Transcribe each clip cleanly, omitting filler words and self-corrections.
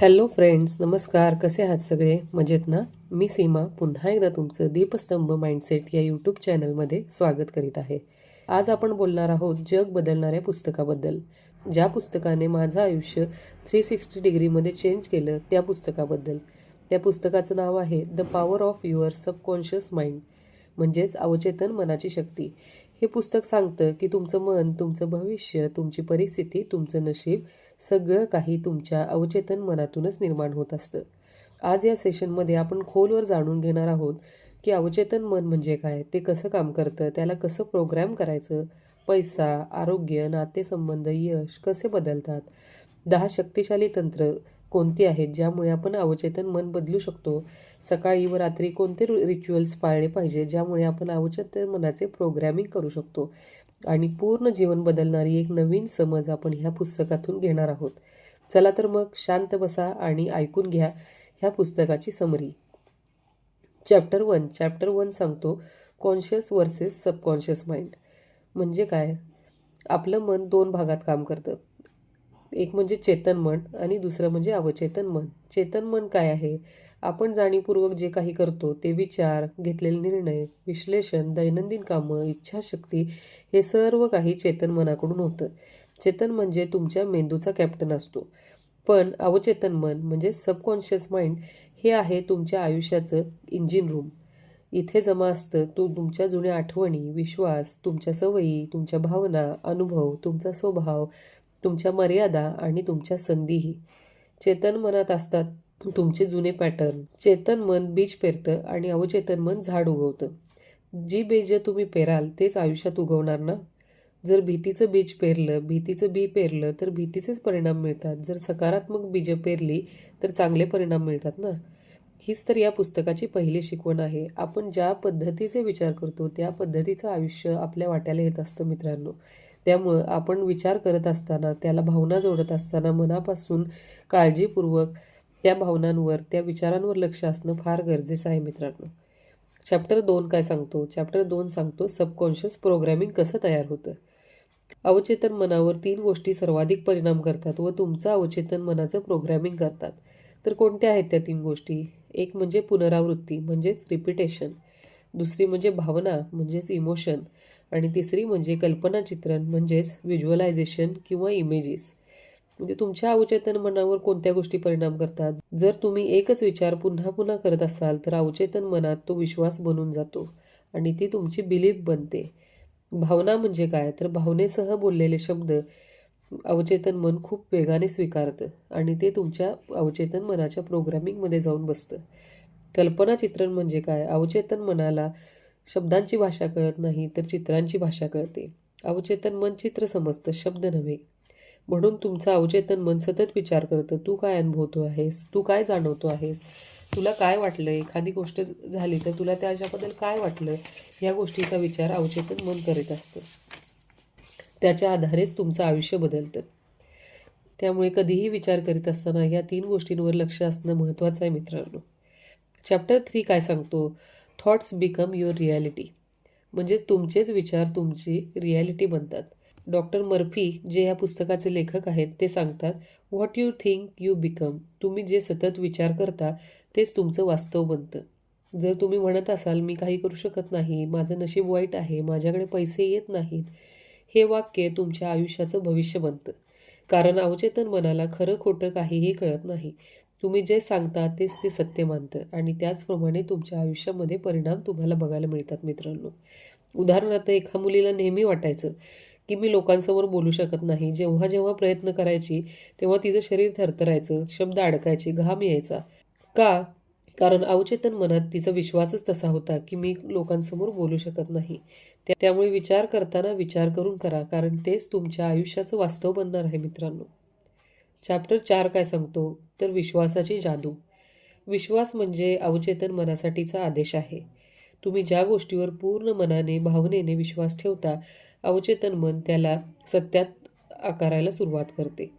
Hello friends, नमस्कार. कसे आहात सगळे? मजेत ना? मी सीमा पुन्हा एकदा तुमचं दीपस्तंभ माइंडसेट या यूट्यूब चॅनलमध्ये स्वागत करीत आहे. आज आपण बोलणार आहोत जग बदलणाऱ्या पुस्तकाबद्दल. ज्या पुस्तकाने माझं आयुष्य 360 डिग्रीमध्ये चेंज केलं त्या पुस्तकाबद्दल. त्या पुस्तकाचं नाव आहे the power of your subconscious mind, म्हणजेच अवचेतन मनाची शक्ती. हे पुस्तक सांगतं की तुमचं मन, तुमचं भविष्य, तुमची परिस्थिती, तुमचं नशीब सगळं काही तुमच्या अवचेतन मनातूनच निर्माण होत असतं. आज या सेशनमध्ये आपण खोलवर जाणून घेणार आहोत की अवचेतन मन म्हणजे काय, ते कसं काम करतं, त्याला कसं प्रोग्रॅम करायचं, पैसा, आरोग्य, नातेसंबंध, यश कसे बदलतात, 10 शक्तिशाली तंत्र कोणती आहेत ज्यामुळे आपण अवचेतन मन बदलू शकतो, सकाळी व रात्री कोणते रिच्युअल्स पाळले पाहिजे ज्यामुळे आपण अवचेतन मनाचे प्रोग्रॅमिंग करू शकतो आणि पूर्ण जीवन बदलणारी एक नवीन समज आपण ह्या पुस्तकातून घेणार आहोत. चला तर मग शांत बसा आणि ऐकून घ्या ह्या पुस्तकाची समरी. चॅप्टर वन सांगतो कॉन्शियस वर्सेस सबकॉन्शियस माइंड. म्हणजे काय? आपलं मन 2 भागात काम करतं. एक म्हणजे चेतन मन आणि दुसरं म्हणजे अवचेतन मन. चेतन मन काय आहे? आपण जाणीवपूर्वक जे काही करतो ते विचार, घेतलेले निर्णय, विश्लेषण, दैनंदिन कामं, इच्छाशक्ती हे सर्व काही चेतन मनाकडून होतं. चेतन म्हणजे तुमच्या मेंदूचा कॅप्टन असतो. पण अवचेतन मन म्हणजे सबकॉन्शियस माइंड हे आहे तुमच्या आयुष्याचं इंजिन रूम. इथे जमा असतं तुमच्या जुन्या आठवणी, विश्वास, तुमच्या सवयी, तुमच्या भावना, अनुभव, तुमचा स्वभाव, तुमच्या मर्यादा आणि तुमच्या संधीही. चेतन मनात असतात तुमचे जुने पॅटर्न. चेतन मन बीज पेरतं आणि अवचेतन मन झाड उगवतं. जी बीज तुम्ही पेराल तेच आयुष्यात उगवणार ना. जर भीतीचं बी पेरलं तर भीतीचेच परिणाम मिळतात. जर सकारात्मक बीज पेरली तर चांगले परिणाम मिळतात ना. हीच तर या पुस्तकाची पहिली शिकवण आहे. आपण ज्या पद्धतीचे विचार करतो त्या पद्धतीचं आयुष्य आपल्या वाट्याला येत असतं मित्रांनो. त्यामुळं आपण विचार करत असताना, त्याला भावना जोडत असताना मनापासून काळजीपूर्वक त्या भावनांवर, त्या विचारांवर लक्ष असणं फार गरजेचं आहे मित्रांनो. चॅप्टर 2 काय सांगतो? चॅप्टर 2 सांगतो सबकॉन्शियस प्रोग्रॅमिंग कसं तयार होतं. अवचेतन मनावर 3 गोष्टी सर्वाधिक परिणाम करतात व तुमचं अवचेतन मनाचं प्रोग्रॅमिंग करतात. तर कोणत्या आहेत त्या 3 गोष्टी? एक म्हणजे पुनरावृत्ती म्हणजेच रिपिटेशन, दुसरी म्हणजे भावना म्हणजेच इमोशन आणि तिसरी म्हणजे कल्पनाचित्रण म्हणजेच व्हिज्युअलायझेशन किंवा इमेजेस. म्हणजे तुमच्या अवचेतन मनावर कोणत्या गोष्टी परिणाम करतात? जर तुम्ही एकच विचार पुन्हा पुन्हा करत असाल तर अवचेतन मनात तो विश्वास बनून जातो आणि ती तुमची बिलीफ बनते. भावना म्हणजे काय? तर भावनेसह बोललेले शब्द अवचेतन मन खूप वेगाने स्वीकारतं आणि ते तुमच्या अवचेतन मनाच्या प्रोग्रामिंगमध्ये जाऊन बसतं. कल्पना चित्रण म्हणजे काय? अवचेतन मनाला शब्दांची भाषा कळत नाही तर चित्रांची भाषा कळते. अवचेतन मन चित्र समजतं, शब्द नव्हे. म्हणून तुमचं अवचेतन मन सतत विचार करतं, तू काय अनुभवतो आहेस, तू काय जाणवतो आहेस, तुला काय वाटलं, एखादी गोष्ट झाली तर तुला त्याच्याबद्दल काय वाटलं, या गोष्टीचा विचार अवचेतन मन करीत असतं. त्याच्या आधारेच तुमचं आयुष्य बदलतं. त्यामुळे कधीही विचार करीत असताना या 3 गोष्टींवर लक्ष असणं महत्त्वाचं आहे मित्रांनो. चॅप्टर 3 काय सांगतो? Thoughts become your reality. म्हणजेच तुमचेच विचार तुमची रिॲलिटी बनतात. डॉक्टर मर्फी जे या पुस्तकाचे लेखक आहेत ते सांगतात, what you think you become. तुम्ही जे सतत विचार करता तेच तुमचं वास्तव बनतं. जर तुम्ही म्हणत असाल मी काही करू शकत नाही, माझं नशीब वाईट आहे, माझ्याकडे पैसे येत नाहीत, हे वाक्य तुमच्या आयुष्याचं भविष्य बनतं. कारण अवचेतन मनाला खरं खोटं काहीही कळत नाही. तुम्ही जे सांगता तेच ते सत्य मानतं आणि त्याचप्रमाणे तुमच्या आयुष्यामध्ये परिणाम तुम्हाला बघायला मिळतात मित्रांनो. उदाहरणार्थ एका मुलीला नेहमी वाटायचं की मी लोकांसमोर बोलू शकत नाही. जेव्हा जेव्हा प्रयत्न करायची तेव्हा तिचं शरीर थरथरायचं, शब्द अडकायचे, घाम यायचा. का? कारण अवचेतन मनात तिचा विश्वासच तसा होता की मी लोकांसमोर बोलू शकत नाही. त्यामुळे विचार करताना विचार करून करा, कारण तेच तुमच्या आयुष्याचं वास्तव बनणार आहे मित्रांनो. चॅप्टर 4 काय सांगतो? तर विश्वासाची जादू. विश्वास म्हणजे अवचेतन मनासाठीचा आदेश आहे. तुम्ही ज्या गोष्टीवर पूर्ण मनाने, भावनेने विश्वास ठेवता, अवचेतन मन त्याला सत्यात आकारायला सुरुवात करते.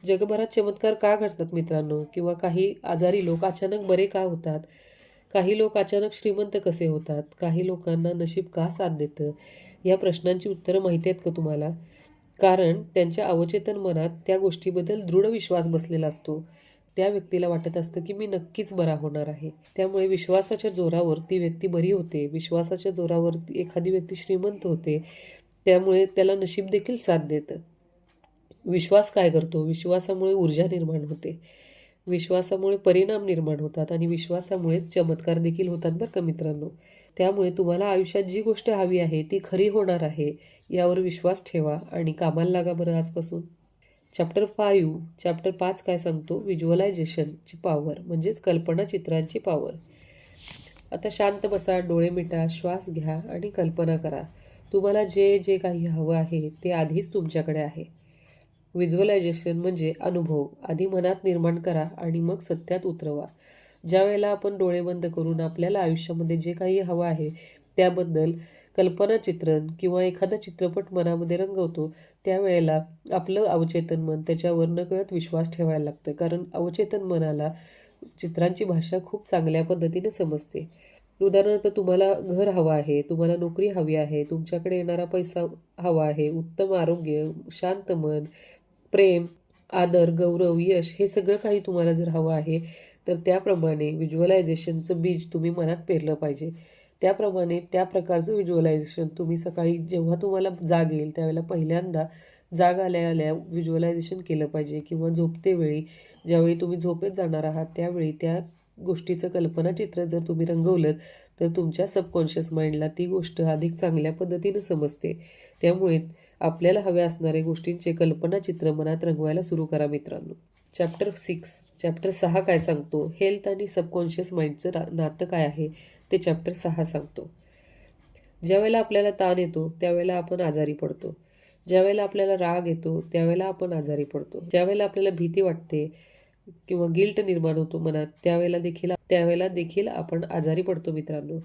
जगभरात चमत्कार का घडतात मित्रांनो? किंवा काही आजारी लोक अचानक बरे का होतात? काही लोक अचानक श्रीमंत कसे होतात? काही लोकांना नशीब का साथ देतं? या प्रश्नांची उत्तरं माहिती आहेत का तुम्हाला? कारण त्यांच्या अवचेतन मनात त्या गोष्टीबद्दल दृढ विश्वास बसलेला असतो. त्या व्यक्तीला वाटत असतं की मी नक्कीच बरा होणार आहे. त्यामुळे विश्वासाच्या जोरावर ती व्यक्ती बरी होते. विश्वासाच्या जोरावर एखादी व्यक्ती श्रीमंत होते. त्यामुळे त्याला नशीब देखील साथ देतं. विश्वास काय करतो? विश्वासामुळे ऊर्जा निर्माण होते. विश्वासामुळे परिणाम निर्माण होतात आणि विश्वासामुळेच चमत्कार देखील होतात बरं का मित्रांनो. त्यामुळे तुम्हाला आयुष्यात जी गोष्ट हवी आहे ती खरी होणार आहे यावर विश्वास ठेवा आणि कामाला लागा बरं आजपासून. चॅप्टर 5 काय सांगतो? व्हिज्युअलायझेशनची पॉवर म्हणजेच कल्पना चित्रांची पॉवर. आता शांत बसा, डोळे मिटा, श्वास घ्या आणि कल्पना करा. तुम्हाला जे जे काही हवं आहे ते आधीच तुमच्याकडे आहे. व्हिज्युअलायझेशन म्हणजे अनुभव आधी मनात निर्माण करा आणि मग सत्यात उतरवा. ज्या वेळेला आपण डोळे बंद करून आपल्याला आयुष्यामध्ये जे काही हवं आहे त्याबद्दल कल्पना चित्रण किंवा एखादा चित्रपट मनामध्ये रंगवतो, त्यावेळेला आपलं अवचेतन मन त्याच्यावर नकळत विश्वास ठेवायला लागतं. कारण अवचेतन मनाला चित्रांची भाषा खूप चांगल्या पद्धतीने समजते. उदाहरणार्थ तुम्हाला घर हवं आहे, तुम्हाला नोकरी हवी आहे, तुमच्याकडे येणारा पैसा हवा आहे, उत्तम आरोग्य, शांत मन, प्रेम, आदर, गौरव, यश हे सगळं काही तुम्हाला जर हवं आहे, तर त्याप्रमाणे व्हिज्युअलायझेशनचं बीज तुम्ही मनात पेरलं पाहिजे. त्याप्रमाणे त्या प्रकारचं व्हिज्युअलायझेशन तुम्ही सकाळी जेव्हा तुम्हाला जाग येईल त्यावेळेला पहिल्यांदा जाग आल्या आल्या व्हिज्युअलायझेशन केलं पाहिजे किंवा झोपतेवेळी ज्यावेळी तुम्ही झोपेत जाणार आहात त्यावेळी त्या गोष्टीचं कल्पनाचित्र जर तुम्ही रंगवलं तर तुमच्या सबकॉन्शियस माइंडला ती गोष्ट अधिक चांगल्या पद्धतीनं समजते. त्यामुळे आपल्याला हव्या असणाऱ्या गोष्टींचे कल्पनाचित्र मनात रंगवायला सुरू करा मित्रांनो. चॅप्टर 6 काय सांगतो? हेल्थ आणि सबकॉन्शियस माइंडचं नातं काय आहे ते चॅप्टर 6 सांगतो. ज्यावेळेला आपल्याला ताण येतो त्यावेळेला आपण आजारी पडतो. ज्यावेळेला आपल्याला राग येतो त्यावेळेला आपण आजारी पडतो. ज्यावेळेला आपल्याला भीती वाटते किंवा गिल्ट निर्माण होतो मनात त्यावेळेला देखील आपण आजारी पडतो मित्रांनो.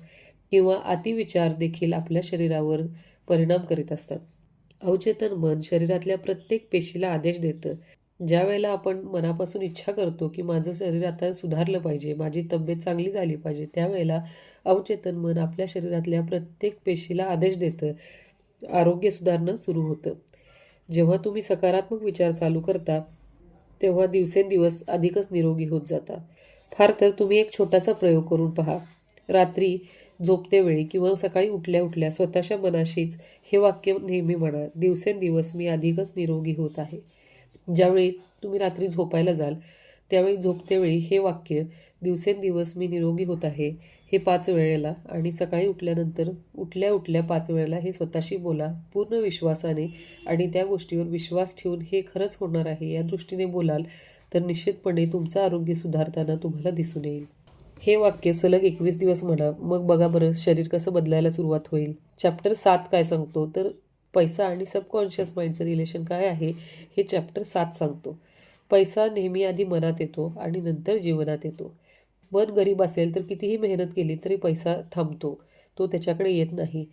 किंवा अतिविचार देखील आपल्या शरीरावर परिणाम करीत असतात. अवचेतन मन शरीरातल्या प्रत्येक पेशीला आदेश देतं. ज्या वेळेला आपण मनापासून इच्छा करतो की माझं शरीर आता सुधारलं पाहिजे, माझी तब्येत चांगली झाली पाहिजे, त्यावेळेला अवचेतन मन आपल्या शरीरातल्या प्रत्येक पेशीला आदेश देतं. आरोग्य सुधारणं सुरू होतं. जेव्हा तुम्ही सकारात्मक विचार चालू करता तेव्हा दिवसेंदिवस अधिकच निरोगी होत जाता. फार तर तुम्ही एक छोटासा प्रयोग करून पहा. रात्री झोपतेवेळी किंवा सकाळी उठल्या उठल्या स्वतःच्या मनाशीच हे वाक्य नेहमी म्हणा, दिवसेंदिवस मी अधिकच निरोगी होत आहे. ज्यावेळी तुम्ही रात्री झोपायला जाल त्यावेळी झोपतेवेळी हे वाक्य दिवसेंदिवस मी निरोगी होत आहे हे 5 वेळेला आणि सकाळी उठल्यानंतर उठल्या 5 वेळेला हे स्वतःशी बोला. पूर्ण विश्वासाने आणि त्या गोष्टीवर विश्वास ठेवून हे खरंच होणार आहे या दृष्टीने बोलाल तर निश्चितपणे तुमचं आरोग्य सुधारताना तुम्हाला दिसून येईल. हे वाक्य सलग 21 दिवस म्हणा, मग बघा बरं शरीर कसं बदलायला सुरुवात होईल. चॅप्टर 7 काय सांगतो? तर पैसा आणि सबकॉन्शियस माइंडचं रिलेशन काय आहे हे चॅप्टर 7 सांगतो. पैसा नेहमी आधी मनात येतो आणि नंतर जीवनात येतो. मन गरीब असेल तर कितीही मेहनत केली तरी पैसा थांबतो, तो त्याच्याकडे येत नाही.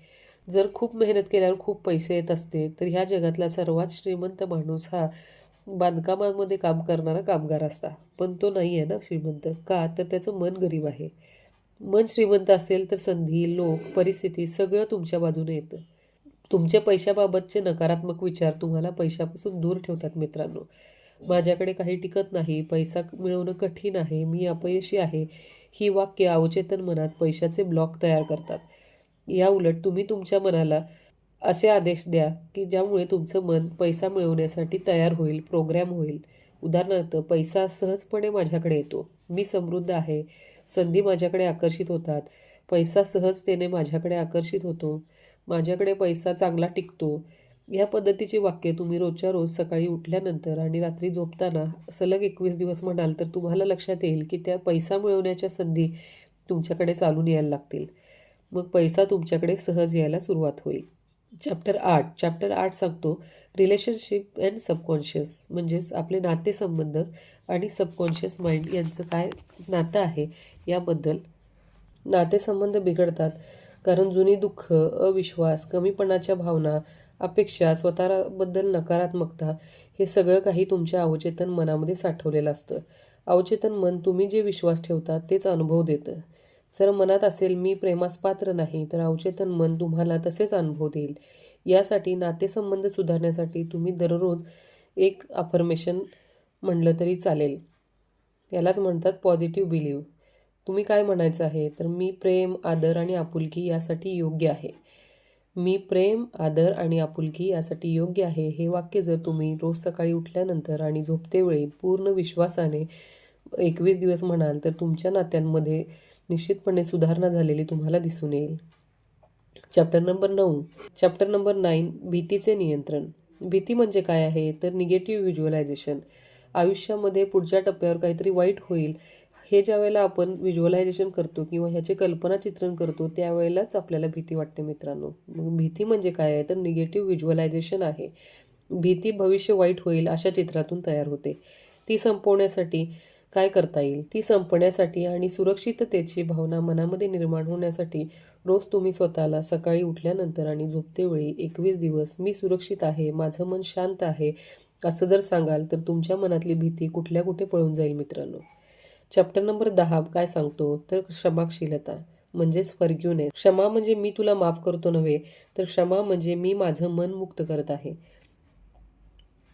जर खूप मेहनत केल्यावर खूप पैसे येत असते तर ह्या जगातला सर्वात श्रीमंत माणूस हा बांधकामामध्ये काम करणारा कामगार असता. पण तो नाही आहे ना श्रीमंत. का? तर त्याचं मन गरीब आहे. मन श्रीमंत असेल तर संधी, लोक, परिस्थिती सगळं तुमच्या बाजूने येतं. तुमच्या पैशाबाबतचे नकारात्मक विचार तुम्हाला पैशापासून दूर ठेवतात मित्रांनो. माझ्याकडे काही टिकत नाही, पैसा मिळवणं कठीण आहे, मी अपयशी आहे, ही वाक्य अवचेतन मनात पैशाचे ब्लॉक तयार करतात. या उलट तुम्ही तुमच्या मनाला असे आदेश द्या की ज्यामुळे तुमचं मन पैसा मिळवण्यासाठी तयार होईल, प्रोग्रॅम होईल. उदाहरणार्थ, पैसा सहजपणे माझ्याकडे येतो, मी समृद्ध आहे, संधी माझ्याकडे आकर्षित होतात, पैसा सहजतेने माझ्याकडे आकर्षित होतो, माझ्याकडे पैसा चांगला टिकतो. या पद्धतीची वाक्य तुम्ही रोजच्या रोज सकाळी उठल्यानंतर आणि रात्री झोपताना सलग 21 दिवस म्हणाल तर तुम्हाला लक्षात येईल की त्या पैसा मिळवण्याच्या संधी तुमच्याकडे चालून यायला लागतील. मग पैसा तुमच्याकडे सहज यायला सुरुवात होईल. चॅप्टर 8 सांगतो रिलेशनशिप अँड सबकॉन्शियस म्हणजेच आपले नातेसंबंध आणि सबकॉन्शियस माइंड यांचं काय नातं आहे याबद्दल. नातेसंबंध बिघडतात कारण जुनी दुःख, अविश्वास, कमीपणाच्या भावना, अपेक्षा, स्वतःबद्दल नकारात्मकता हे सगळं काही तुमच्या अवचेतन मनामध्ये साठवलेलं असतं. अवचेतन मन तुम्ही जे विश्वास ठेवता तेच अनुभव देतं. जर मनात असेल मी प्रेमास पात्र नाही तर अवचेतन मन तुम्हाला तसेच अनुभव देईल. यासाठी नातेसंबंध सुधारण्यासाठी तुम्ही दररोज एक अफर्मेशन म्हणलं तरी चालेल. यालाच म्हणतात पॉझिटिव्ह बिलीव्ह. तुम्ही काय म्हणायचं आहे तर मी प्रेम, आदर आणि आपुलकी यासाठी योग्य आहे. मी प्रेम, आदर आणि आपुलकी यासाठी योग्य आहे हे वाक्य जर तुम्ही रोज सकाळी उठल्यानंतर आणि झोपतेवेळी पूर्ण विश्वासाने 21 दिवस म्हणाल तर तुमच्या नात्यांमध्ये निश्चितपणे सुधारणा झालेली तुम्हाला दिसून येईल. Chapter number 9. चॅप्टर नंबर 9, भीतीचे नियंत्रण. भीती म्हणजे काय आहे तर निगेटिव्ह व्हिज्युअलायझेशन. आयुष्यामध्ये पुढच्या टप्प्यावर काहीतरी वाईट होईल हे ज्या वेळेला आपण व्हिज्युअलायझेशन करतो किंवा ह्याचे कल्पनाचित्रण करतो त्यावेळेलाच आपल्याला भीती वाटते मित्रांनो. मग भीती म्हणजे काय आहे तर निगेटिव्ह व्हिज्युअलायझेशन आहे. भीती भविष्य वाईट होईल अशा चित्रातून तयार होते. ती संपवण्यासाठी काय करता येईल? ती संपण्यासाठी आणि सुरक्षिततेची भावना मनामध्ये निर्माण होण्यासाठी रोज तुम्ही स्वतःला सकाळी उठल्यानंतर आणि झोपतेवेळी 21 दिवस मी सुरक्षित आहे, माझं मन शांत आहे असं जर सांगाल तर तुमच्या मनातली भीती कुठल्या कुठे पळून जाईल मित्रांनो. चॅप्टर नंबर 10 काय सांगतो तर क्षमाशीलता म्हणजेच फॉरगिव्हनेस. क्षमा म्हणजे मी तुला माफ करतो नव्हे तर क्षमा म्हणजे मी माझं मन मुक्त करत आहे.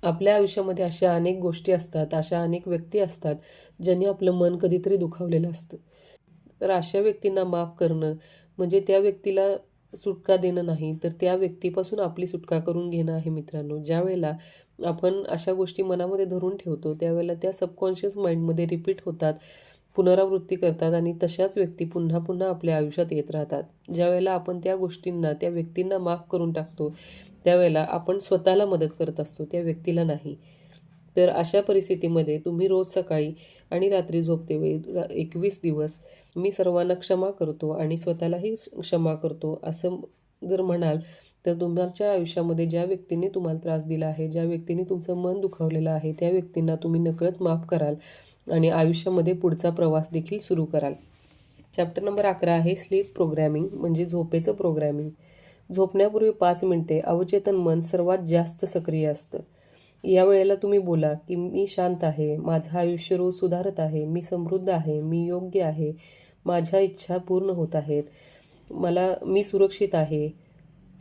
आपल्या आयुष्यामध्ये अशा अनेक गोष्टी असतात, अशा अनेक व्यक्ती असतात ज्यांनी आपलं मन कधीतरी दुखावलेलं असतं. तर अशा व्यक्तींना माफ करणं म्हणजे त्या व्यक्तीला सुटका देणं नाही तर त्या व्यक्तीपासून आपली सुटका करून घेणं आहे मित्रांनो. ज्यावेळेला आपण अशा गोष्टी मनामध्ये धरून ठेवतो त्यावेळेला त्या सबकॉन्शियस माइंडमध्ये रिपीट होतात, पुनरावृत्ती करतात आणि तशाच व्यक्ती पुन्हा पुन्हा आपल्या आयुष्यात येत राहतात. ज्यावेळेला आपण त्या गोष्टींना, त्या व्यक्तींना माफ करून टाकतो त्यावेळेला आपण स्वतःला मदत करत असतो, त्या व्यक्तीला नाही. तर अशा परिस्थितीमध्ये तुम्ही रोज सकाळी आणि रात्री झोपतेवेळी 21 दिवस मी सर्वांना क्षमा करतो आणि स्वतःलाही क्षमा करतो असं जर म्हणाल तर तुमच्या आयुष्यामध्ये ज्या व्यक्तीने तुम्हाला त्रास दिला आहे, ज्या व्यक्तीने तुमचं मन दुखावलेलं आहे त्या व्यक्तींना तुम्ही नकळत माफ कराल आणि आयुष्यामध्ये पुढचा प्रवास देखील सुरू कराल. चॅप्टर नंबर 11 आहे स्लीप प्रोग्रॅमिंग म्हणजे झोपेचं प्रोग्रॅमिंग. झोपण्यापूर्वी 5 मिनिटे अवचेतन मन सर्वात जास्त सक्रिय असतं. या वेळेला तुम्ही बोला की मी शांत आहे, माझं आयुष्य रोज सुधारत आहे, मी समृद्ध आहे, मी योग्य आहे, माझ्या इच्छा पूर्ण होत आहेत, मी सुरक्षित आहे,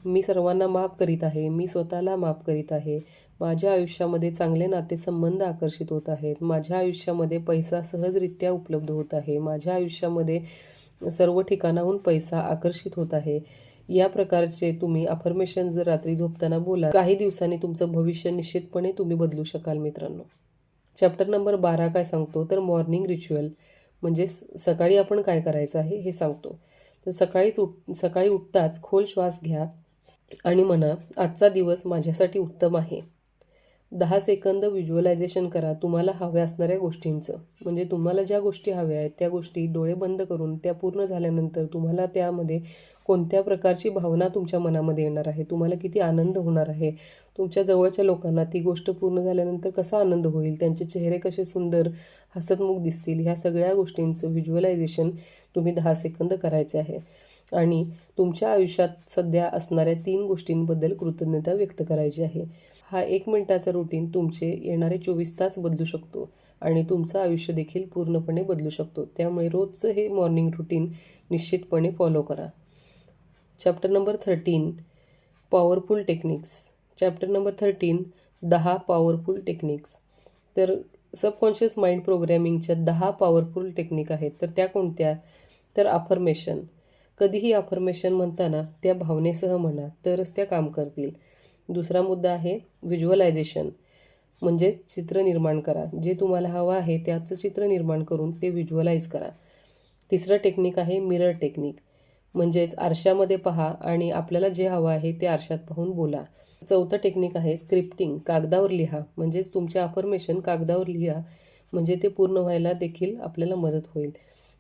मी सर्वांना माफ करीत आहे, मी स्वतःला माफ करीत आहे, माझ्या आयुष्यामध्ये चांगले नातेसंबंध आकर्षित होत आहेत, माझ्या आयुष्यामध्ये पैसा सहजरित्या उपलब्ध होत आहे, माझ्या आयुष्यामध्ये सर्व ठिकाणाहून पैसा आकर्षित होत आहे. या प्रकारचे तुम्ही अफर्मेशन जर रात्री झोपताना बोला काही दिवसांनी तुमचं भविष्य निश्चितपणे तुम्ही बदलू शकाल मित्रांनो. चॅप्टर नंबर 12 काय सांगतो तर मॉर्निंग रिच्युअल म्हणजे सकाळी आपण काय करायचं आहे हे सांगतो. तर सकाळी उठताच खोल श्वास घ्या आणि म्हणा आजचा दिवस माझ्यासाठी उत्तम आहे. 10 सेकंद व्हिज्युअलायझेशन करा तुम्हाला हव्या असणाऱ्या गोष्टींचं. म्हणजे तुम्हाला ज्या गोष्टी हव्या आहेत त्या गोष्टी डोळे बंद करून त्या पूर्ण झाल्यानंतर तुम्हाला त्यामध्ये कोणत्या प्रकारची भावना तुमच्या मनामध्ये येणार आहे, तुम्हाला किती आनंद होणार आहे, तुमच्या जवळच्या लोकांना ती गोष्ट पूर्ण झाल्यानंतर कसा आनंद होईल, त्यांचे चेहरे कसे सुंदर हसतमुख दिसतील, ह्या सगळ्या गोष्टींचं व्हिज्युअलायझेशन तुम्ही 10 सेकंद करायचे आहे. आणि तुमच्या आयुष्यात सध्या असणाऱ्या 3 गोष्टींबद्दल कृतज्ञता व्यक्त करायची आहे. हा 1 मिनिटाचा रुटीन तुमचे येणारे 24 तास बदलू शकतो आणि तुमचं आयुष्य देखील पूर्णपणे बदलू शकतो. त्यामुळे रोजचं हे मॉर्निंग रुटीन निश्चितपणे फॉलो करा. Chapter number 13 powerful techniques. Chapter number 13 10 powerful techniques. तर सबकॉन्शियस माइंड प्रोग्रॅमिंगच्या 10 पॉवरफुल टेक्निक आहेत. तर त्या कोणत्या तर अफर्मेशन. कधीही अफर्मेशन म्हणताना त्या भावनेसह म्हणा तरच त्या काम करतील. दुसरा मुद्दा आहे व्हिज्युअलायझेशन म्हणजे चित्र निर्माण करा. जे तुम्हाला हवं आहे त्याचं चित्र निर्माण करून ते व्हिज्युअलाइज करा. तिसरं टेक्निक आहे मिरर टेक्निक म्हणजेच आरशामध्ये पहा आणि आपल्याला जे हवं आहे ते आरशात पाहून बोला. चौथं टेक्निक आहे स्क्रिप्टिंग कागदावर लिहा म्हणजेच तुमचे अफर्मेशन कागदावर लिहा म्हणजे ते पूर्ण व्हायला देखील आपल्याला मदत होईल.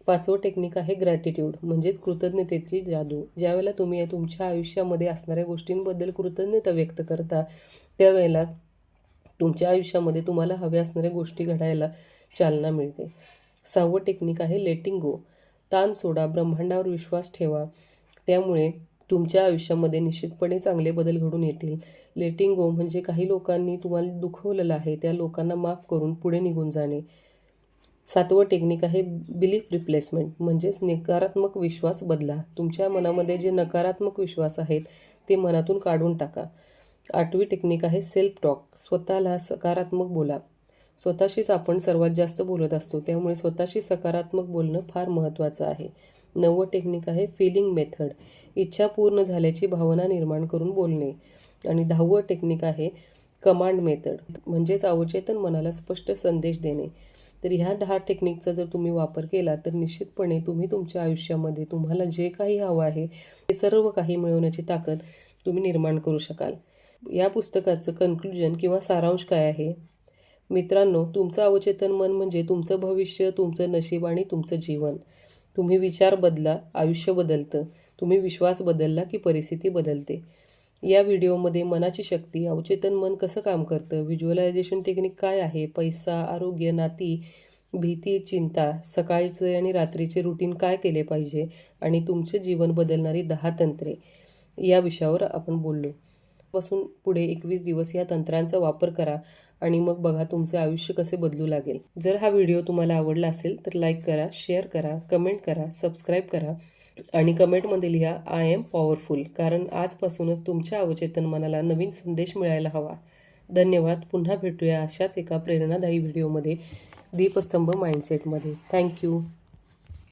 5वं टेक्निक आहे ग्रॅटिट्यूड म्हणजेच कृतज्ञतेची जादू. ज्यावेळेला तुम्ही तुमच्या आयुष्यामध्ये असणाऱ्या गोष्टींबद्दल कृतज्ञता व्यक्त करता त्यावेळेला तुमच्या आयुष्यामध्ये तुम्हाला हव्या असणाऱ्या गोष्टी घडायला चालना मिळते. 6वं टेक्निक आहे लेटिंग गो. ताण सोडा, ब्रह्मांडावर विश्वास ठेवा, त्यामुळे तुमच्या आयुष्यामध्ये निश्चितपणे चांगले बदल घडून येतील. लेटिंग गो म्हणजे काही लोकांनी तुम्हाला दुखवलेलं आहे त्या लोकांना माफ करून पुढे निघून जाणे. 7वं टेक्निक आहे बिलीफ रिप्लेसमेंट म्हणजेच नकारात्मक विश्वास बदला. तुमच्या मनामध्ये जे नकारात्मक विश्वास आहेत ते मनातून काढून टाका. 8वी टेक्निक आहे सेल्फ टॉक स्वतःला सकारात्मक बोला. स्वतःशीच आपण सर्वात जास्त बोलत असतो, त्यामुळे स्वतःशी सकारात्मक बोलणं फार महत्त्वाचं आहे. 9वं टेक्निक आहे फिलिंग मेथड. इच्छा पूर्ण झाल्याची भावना निर्माण करून बोलणे. आणि 10वं टेक्निक आहे कमांड मेथड, म्हणजेच अवचेतन मनाला स्पष्ट संदेश देणे. तर ह्या 10 टेक्निकचा जर तुम्ही वापर केला तर निश्चितपणे तुम्ही तुमच्या आयुष्यामध्ये तुम्हाला जे काही हवं आहे ते सर्व काही मिळवण्याची ताकद तुम्ही निर्माण करू शकाल. या पुस्तकाचं कन्क्लुजन किंवा सारांश काय आहे? मित्रांनो, तुमचं अवचेतन मन म्हणजे तुमचं भविष्य, तुमचं नशीब आणि तुमचं जीवन. तुम्ही विचार बदला, आयुष्य बदलतं. तुम्ही विश्वास बदलला की परिस्थिती बदलते. या व्हिडिओमध्ये मनाची शक्ती, अवचेतन मन कसं काम करतं, व्हिज्युअलायझेशन टेक्निक काय आहे, पैसा, आरोग्य, नाती, भीती, चिंता, सकाळचे आणि रात्रीचे रुटीन काय केले पाहिजे आणि तुमचे जीवन बदलणारी 10 तंत्रे या विषयावर आपण बोललो. पासून पुढे 21 दिवस या तंत्रांचा वापर करा आणि मग बघा तुमचे आयुष्य कसे बदलू लागेल. जर हा व्हिडिओ तुम्हाला आवडला असेल तर लाईक करा, शेअर करा, कमेंट करा, सबस्क्राईब करा आणि कमेंटमध्ये लिहा आय एम पॉवरफुल, कारण आजपासूनच तुमच्या अवचेतन मनाला नवीन संदेश मिळायला हवा. धन्यवाद. पुन्हा भेटूया अशाच एका प्रेरणादायी व्हिडिओमध्ये दीपस्तंभ माइंडसेटमध्ये. थँक्यू.